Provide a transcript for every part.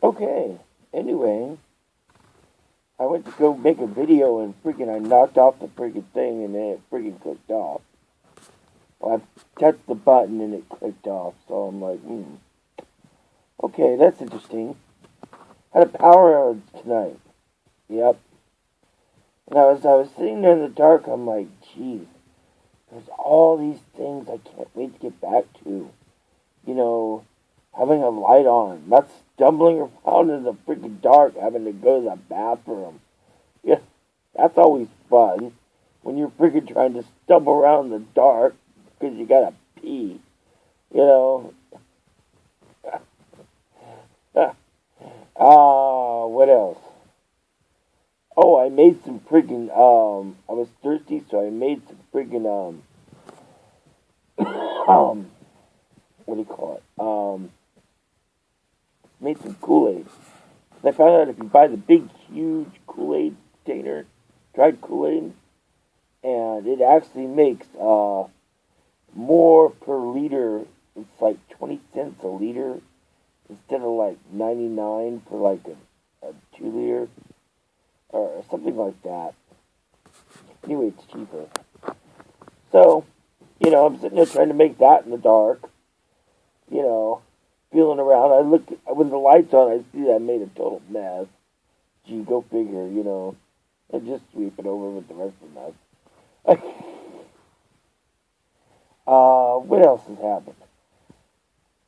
Okay, anyway, I went to go make a video and freaking I knocked off the freaking thing and then it freaking clicked off. Well, I touched the button and it clicked off, so I'm like, okay, that's interesting. Had a power outage tonight. Yep. And I was sitting there in the dark, I'm like, geez, there's all these things I can't wait to get back to. You know, having a light on, not stumbling around in the freaking dark, having to go to the bathroom. Yeah, that's always fun. When you're freaking trying to stumble around in the dark because you gotta pee. You know. What else? Oh, I made some freaking, I was thirsty, so I made some freaking, what do you call it? Made some Kool-Aid. I found out if you buy the big, huge Kool-Aid container, dried Kool-Aid, and it actually makes, more per liter. It's like 20 cents a liter instead of like 99 for like a 2 liter or something like that. Anyway, it's cheaper. So, you know, I'm sitting there trying to make that in the dark. You know, feeling around. I look when the lights on. I see that I made a total mess. Gee, go figure. You know, and just sweep it over with the rest of the mess. What else has happened?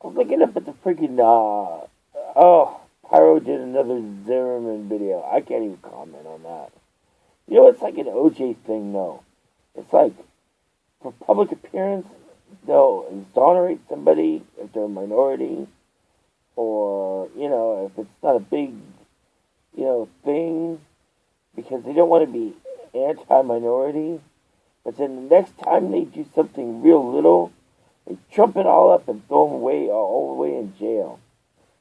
I'm looking up at the freaking Pyro did another Zimmerman video. I can't even comment on that. You know, it's like an OJ thing, though. It's like, for public appearance, they'll exonerate somebody if they're a minority, or, you know, if it's not a big, you know, thing, because they don't want to be anti-minority. But then the next time they do something real little, they trump it all up and throw them away, all the way in jail.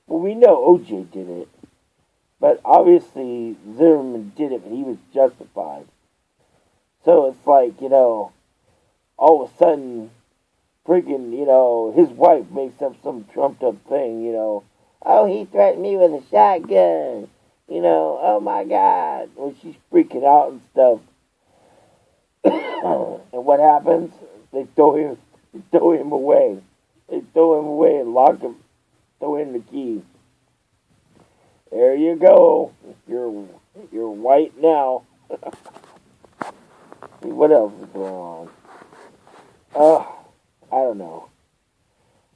Well, we know OJ did it, but obviously Zimmerman did it, but he was justified. So it's like, you know, all of a sudden, freaking, you know, his wife makes up some trumped up thing, you know. Oh, he threatened me with a shotgun. You know, oh my God. When she's freaking out and stuff. And what happens? They throw him away. They throw him away and lock him. Throw in the key. There you go. You're white now. What else is going on? I don't know.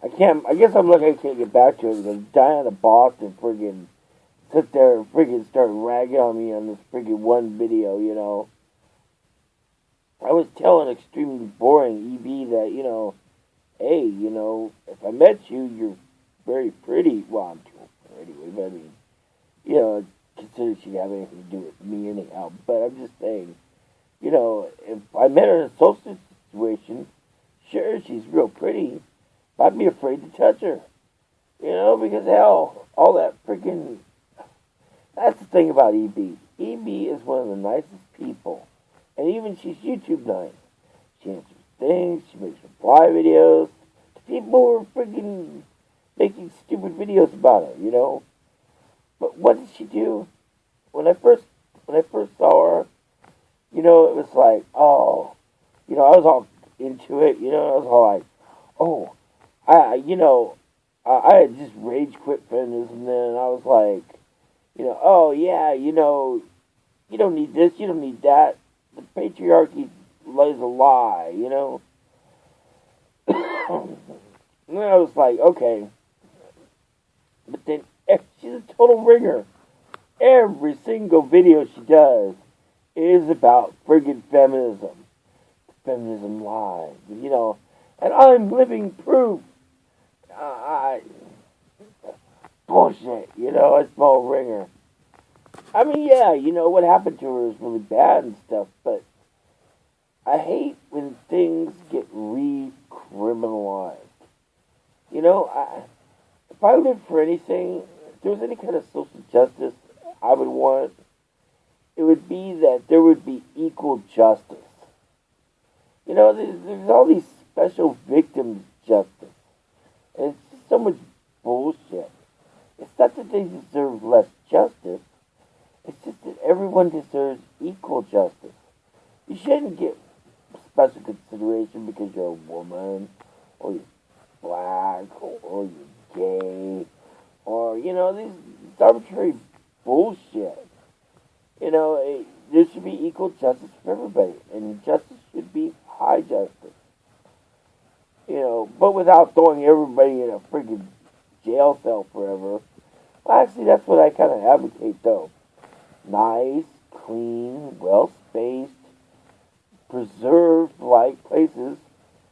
I guess I'm lucky I can't get back to it because Diana Boston friggin' sit there and friggin' start ragging on me on this friggin' one video, you know. I was telling Extremely Boring EB that, you know, hey, you know, if I met you, you're very pretty. Well, I'm too pretty, but I mean, you know, consider she have anything to do with me anyhow. But I'm just saying, you know, if I met her in a social situation, sure, she's real pretty, but I'd be afraid to touch her. You know, because hell, all that freaking... That's the thing about EB. EB is one of the nicest people. And even she's YouTube nice. She answers things, she makes reply videos to people who are freaking making stupid videos about her, you know? But what did she do? When I first saw her, you know, it was like, oh, you know, I was all into it, you know, I was all like, oh, I had just rage quit feminism then, and I was like, you know, oh yeah, you know, you don't need this, you don't need that. The patriarchy lays a lie, you know? And then I was like, okay. But then, she's a total ringer. Every single video she does is about friggin' feminism. Feminism lies, you know? And I'm living proof. Bullshit, you know, it's no ringer. I mean, yeah, you know, what happened to her is really bad and stuff, but I hate when things get recriminalized. You know, if I lived for anything, if there was any kind of social justice I would want, it would be that there would be equal justice. You know, there's all these special victims justice. And it's just so much bullshit. It's not that they deserve less justice. It's just that everyone deserves equal justice. You shouldn't get special consideration because you're a woman, or you're black, or you're gay, or, these arbitrary bullshit. There should be equal justice for everybody, and justice should be high justice. But without throwing everybody in a freaking jail cell forever. Well, actually, that's what I kind of advocate, though. Nice, clean, well-spaced, preserved-like places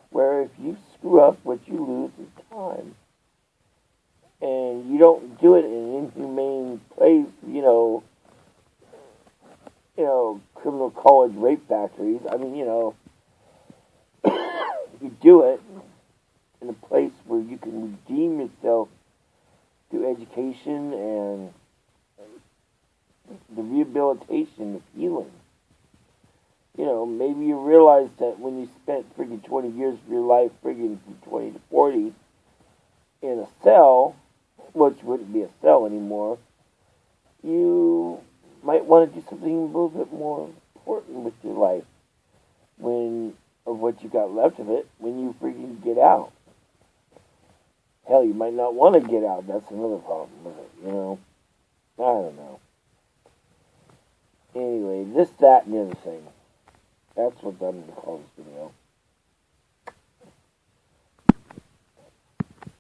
where if you screw up, what you lose is time. And you don't do it in an inhumane place, criminal college rape factories. I mean, you do it in a place where you can redeem yourself through education and the rehabilitation of healing. Maybe you realize that when you spent friggin' 20 years of your life, friggin' from 20 to 40, in a cell, which wouldn't be a cell anymore, you might want to do something a little bit more important with your life of what you got left of it when you friggin' get out. Hell, you might not want to get out. That's another problem with it, I don't know. Anyway, this, that, and the other thing. That's what I'm going to call this video.